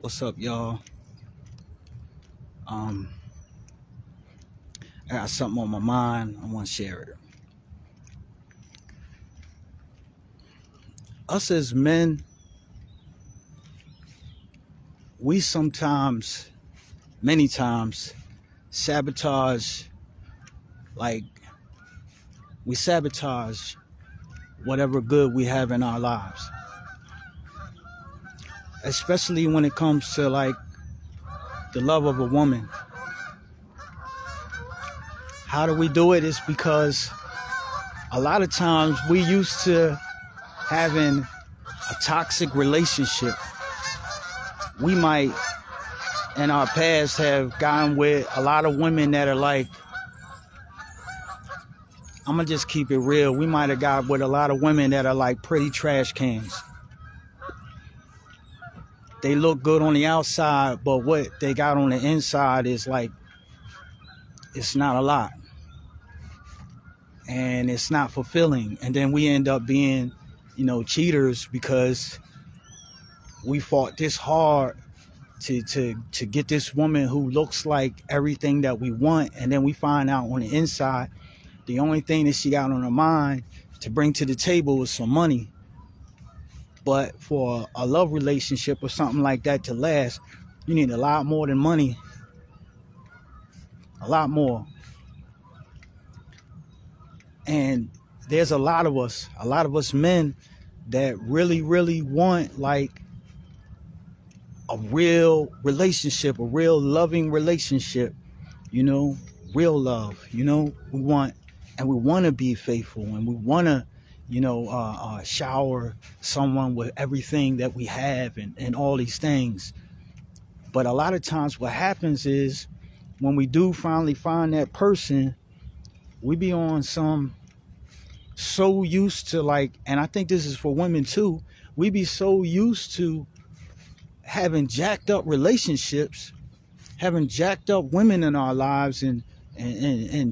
What's up, y'all? Um, I got something on my mind. I want to share it. Us as men, we sometimes, many times, sabotage, like, we sabotage whatever good we have in our lives, especially when it comes to, like, the love of a woman. How do we do it? It's because a lot of times we used to having a toxic relationship. We might in our past have gotten with a lot of women that are like, I'm gonna just keep it real. We might have got with a lot of women that are like pretty trash cans. They look good on the outside, but what they got on the inside is like, it's not a lot. And it's not fulfilling. And then we end up being, cheaters because we fought this hard to get this woman who looks like everything that we want. And then we find out on the inside, the only thing that she got on her mind to bring to the table is some money. But for a love relationship or something like that to last, you need a lot more than money. A lot more. And there's a lot of us men that really, really want like a real relationship, a real loving relationship, you know, real love, we want, and we want to be faithful, and we want to, shower someone with everything that we have and all these things. But a lot of times what happens is when we do finally find that person, we be on some so used to like, and I think this is for women too, we be so used to having jacked up relationships, having jacked up women in our lives and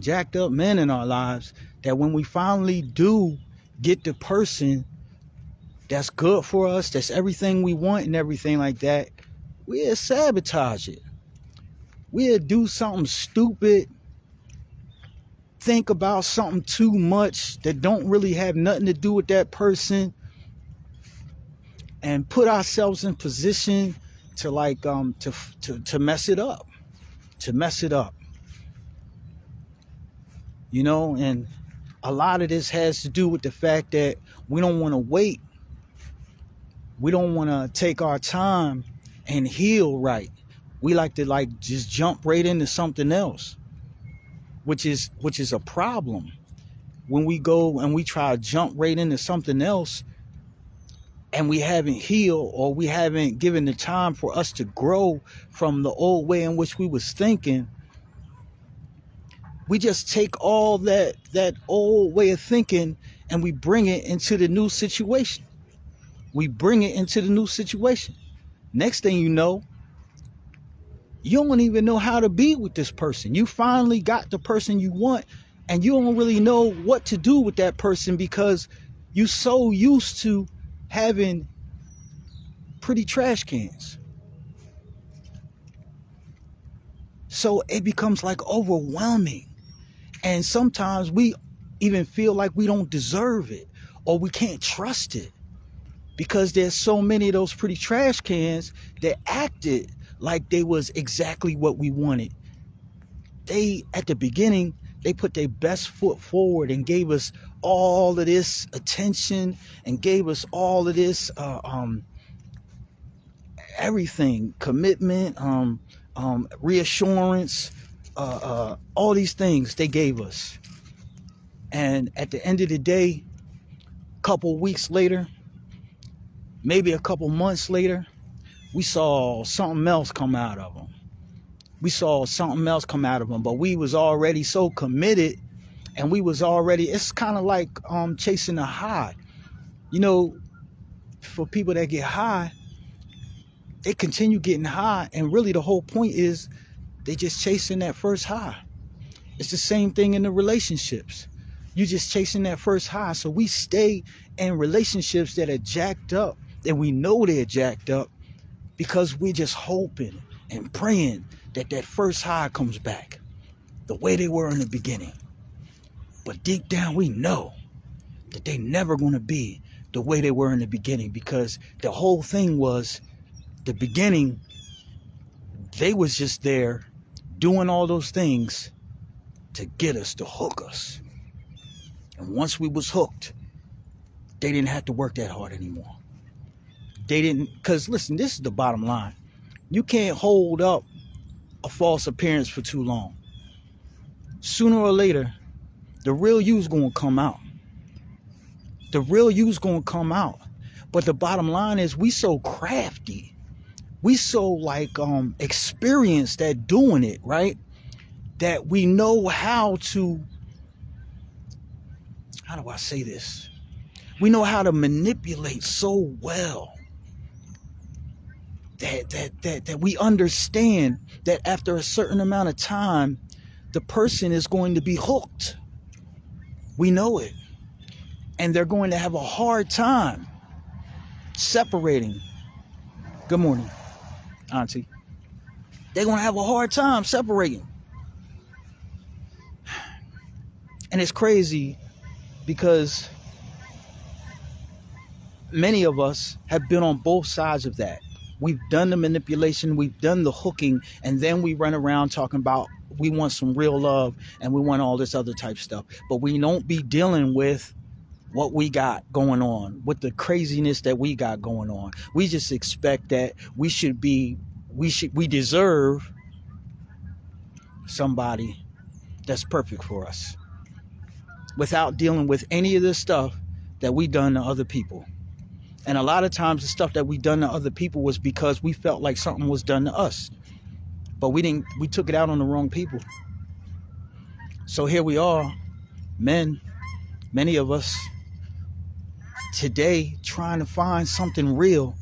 jacked up men in our lives, that when we finally do get the person that's good for us, that's everything we want and everything like that, we'll sabotage it. We'll do something stupid, think about something too much that don't really have nothing to do with that person, and put ourselves in position to like to mess it up, to mess it up. And a lot of this has to do with the fact that we don't want to wait. We don't want to take our time and heal right. We like to like just jump right into something else, which is a problem. When we go and we try to jump right into something else and we haven't healed, or we haven't given the time for us to grow from the old way in which we was thinking, we just take all that old way of thinking and we bring it into the new situation. We bring it into the new situation. Next thing you know, you don't even know how to be with this person. You finally got the person you want, and you don't really know what to do with that person because you're so used to having pretty trash cans. So it becomes like overwhelming. And sometimes we even feel like we don't deserve it, or we can't trust it, because there's so many of those pretty trash cans that acted like they was exactly what we wanted. They, at the beginning, they put their best foot forward and gave us all of this attention and gave us all of this everything, commitment, reassurance, all these things they gave us. And at the end of the day, a couple weeks later, maybe a couple months later, we saw something else come out of them. But we was already so committed, and we was already, it's kind of like chasing a high. For people that get high, they continue getting high, and really the whole point is they just chasing that first high. It's the same thing in the relationships. You just chasing that first high. So we stay in relationships that are jacked up, and we know they're jacked up, because we're just hoping and praying that that first high comes back the way they were in the beginning. But deep down, we know that they never going to be the way they were in the beginning, because the whole thing was the beginning. They was just there doing all those things to get us, to hook us. And once we was hooked, they didn't have to work that hard anymore. They didn't, because listen, this is the bottom line. You can't hold up a false appearance for too long. Sooner or later, the real you's gonna come out. The real you's gonna come out. But the bottom line is, we so crafty, we so like experienced at doing it, right? That we know how to, how do I say this? We know how to manipulate so well that we understand that after a certain amount of time, the person is going to be hooked. We know it. And they're going to have a hard time separating. Good morning, Auntie. They're going to have a hard time separating. And it's crazy because many of us have been on both sides of that. We've done the manipulation, we've done the hooking, and then we run around talking about we want some real love and we want all this other type stuff. But we don't be dealing with what we got going on, with the craziness that we got going on. We just expect that we deserve somebody that's perfect for us, without dealing with any of this stuff that we done to other people. And a lot of times the stuff that we done to other people was because we felt like something was done to us, but we took it out on the wrong people. So here we are, men, many of us today, trying to find something real,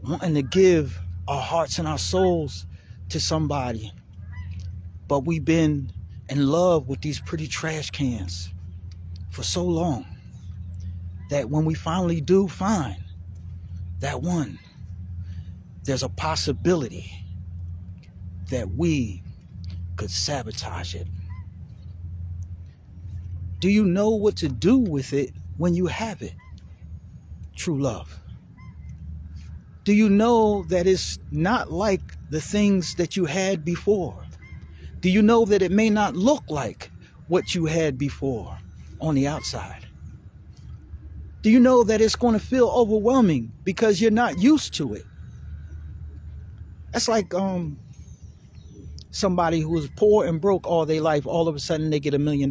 wanting to give our hearts and our souls to somebody, but we've been in love with these pretty trash cans for so long that when we finally do find that one, there's a possibility that we could sabotage it. Do you know what to do with it when you have it? True love. Do you know that it's not like the things that you had before? Do you know that it may not look like what you had before on the outside? Do you know that it's going to feel overwhelming because you're not used to it? That's like somebody who was poor and broke all their life, all of a sudden they get $1 million.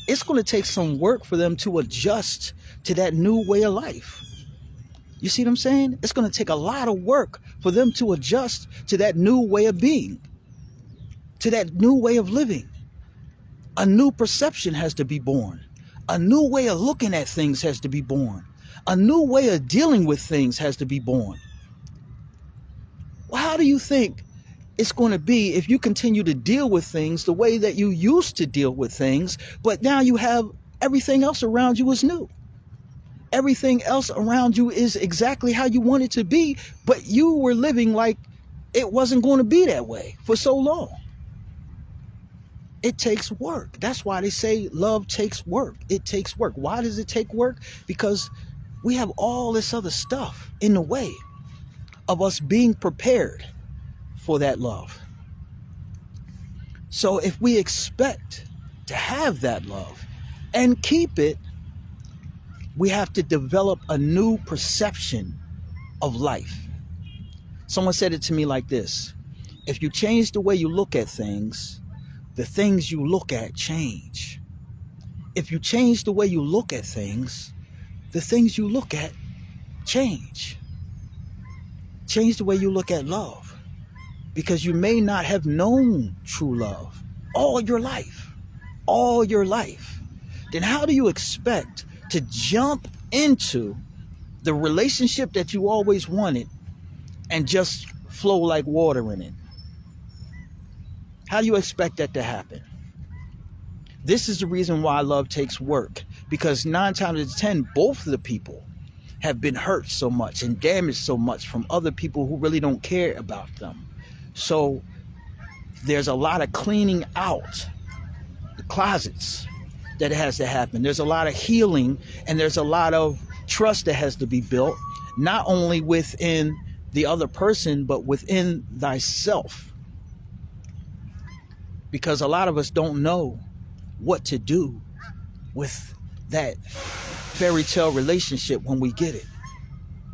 It's going to take some work for them to adjust to that new way of life. You see what I'm saying? It's going to take a lot of work for them to adjust to that new way of being, to that new way of living. A new perception has to be born. A new way of looking at things has to be born. A new way of dealing with things has to be born. Well, how do you think it's going to be if you continue to deal with things the way that you used to deal with things, but now you have everything else around you is new? Everything else around you is exactly how you want it to be, but you were living like it wasn't going to be that way for so long. It takes work. That's why they say love takes work. It takes work. Why does it take work? Because we have all this other stuff in the way of us being prepared for that love. So if we expect to have that love and keep it, we have to develop a new perception of life. Someone said it to me like this: if you change the way you look at things, the things you look at change. If you change the way you look at things, the things you look at change. Change the way you look at love, because you may not have known true love all your life. Then how do you expect to jump into the relationship that you always wanted and just flow like water in it? How do you expect that to happen? This is the reason why love takes work, because 9 times out of 10, both of the people have been hurt so much and damaged so much from other people who really don't care about them. So there's a lot of cleaning out the closets that has to happen. There's a lot of healing, and there's a lot of trust that has to be built, not only within the other person, but within thyself. Because a lot of us don't know what to do with that fairy tale relationship when we get it.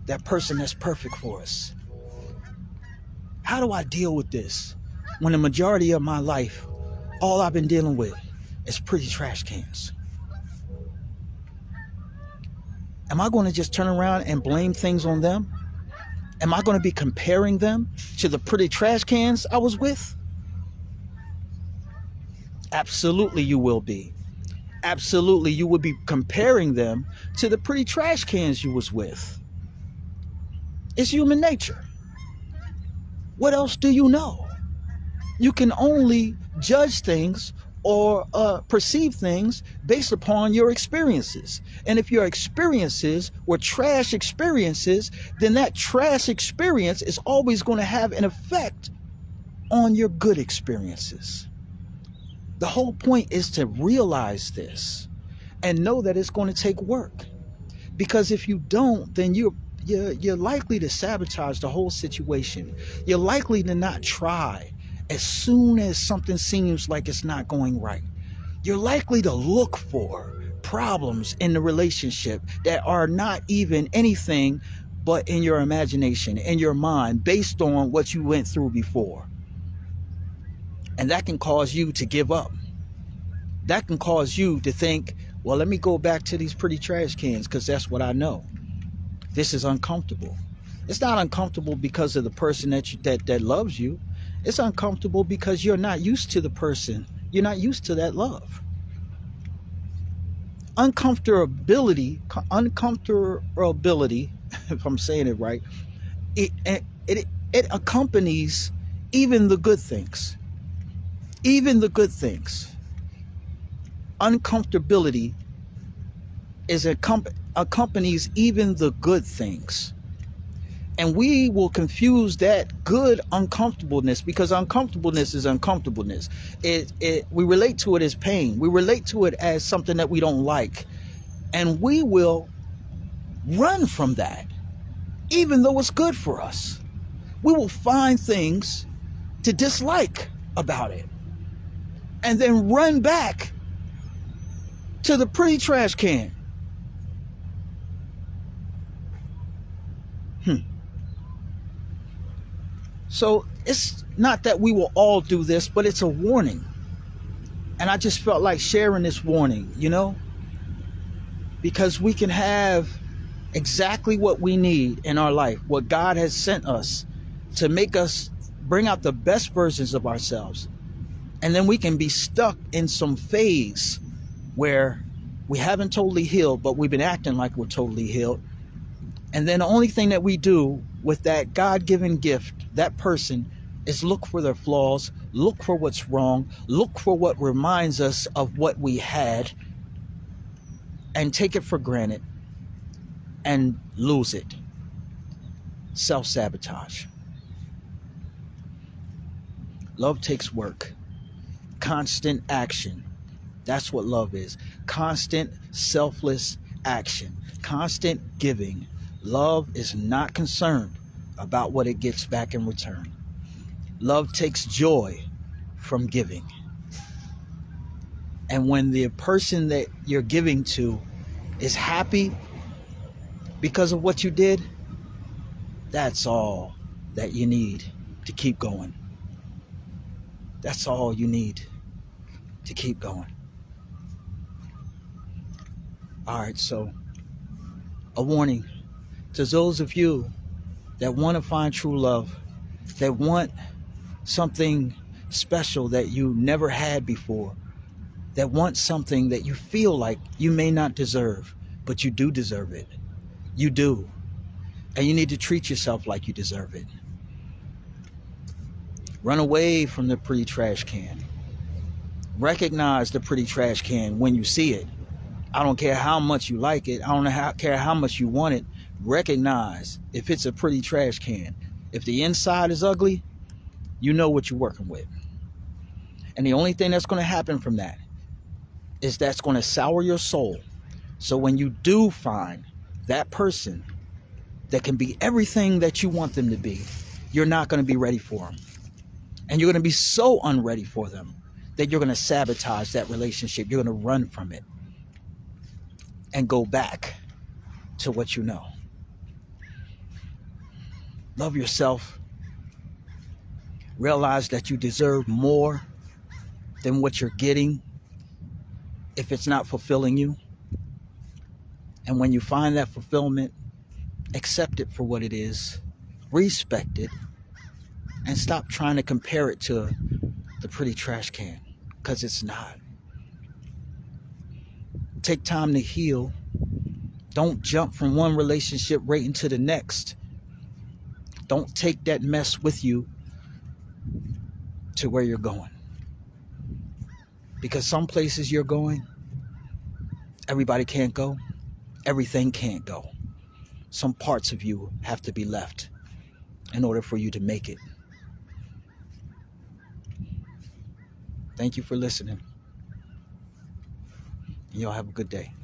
That person that's perfect for us. How do I deal with this when the majority of my life, all I've been dealing with is pretty trash cans? Am I going to just turn around and blame things on them? Am I going to be comparing them to the pretty trash cans I was with? Absolutely you will be. Absolutely you will be comparing them to the pretty trash cans you was with. It's human nature. What else do you know? You can only judge things or perceive things based upon your experiences. And if your experiences were trash experiences, then that trash experience is always going to have an effect on your good experiences. The whole point is to realize this and know that it's going to take work. Because if you don't, then you're likely to sabotage the whole situation. You're likely to not try as soon as something seems like it's not going right. You're likely to look for problems in the relationship that are not even anything but in your imagination, in your mind, based on what you went through before. And that can cause you to give up. That can cause you to think, well, let me go back to these pretty trash cans because that's what I know. This is uncomfortable. It's not uncomfortable because of the person that loves you. It's uncomfortable because you're not used to the person. You're not used to that love. Uncomfortability, if I'm saying it right, it accompanies even the good things. Even the good things. Uncomfortability accompanies even the good things. And we will confuse that good uncomfortableness, because uncomfortableness is uncomfortableness. We relate to it as pain. We relate to it as something that we don't like. And we will run from that, even though it's good for us. We will find things to dislike about it and then run back to the pretty trash can. So it's not that we will all do this, but it's a warning. And I just felt like sharing this warning, because we can have exactly what we need in our life, what God has sent us to make us bring out the best versions of ourselves. And then we can be stuck in some phase where we haven't totally healed, but we've been acting like we're totally healed. And then the only thing that we do with that God-given gift, that person, is look for their flaws, look for what's wrong, look for what reminds us of what we had, and take it for granted and lose it. Self-sabotage. Love takes work. Constant action. That's what love is. Constant, selfless action. Constant giving. Love is not concerned about what it gets back in return. Love takes joy from giving. And when the person that you're giving to is happy because of what you did, that's all that you need to keep going. That's all you need to keep going. All right, so a warning to those of you that want to find true love, that want something special that you never had before, that want something that you feel like you may not deserve, but you do deserve it. You do. And you need to treat yourself like you deserve it. Run away from the pretty trash can. Recognize the pretty trash can when you see it. I don't care how much you like it. I don't care how much you want it. Recognize if it's a pretty trash can. If the inside is ugly, you know what you're working with. And the only thing that's going to happen from that is that's going to sour your soul. So when you do find that person that can be everything that you want them to be, you're not going to be ready for them. And you're going to be so unready for them that you're going to sabotage that relationship. You're going to run from it and go back to what you know. Love yourself. Realize that you deserve more than what you're getting if it's not fulfilling you. And when you find that fulfillment, accept it for what it is, respect it, and stop trying to compare it to the pretty trash can, because it's not. Take time to heal. Don't jump from one relationship right into the next. Don't take that mess with you to where you're going. Because some places you're going, everybody can't go. Everything can't go. Some parts of you have to be left in order for you to make it. Thank you for listening. Y'all have a good day.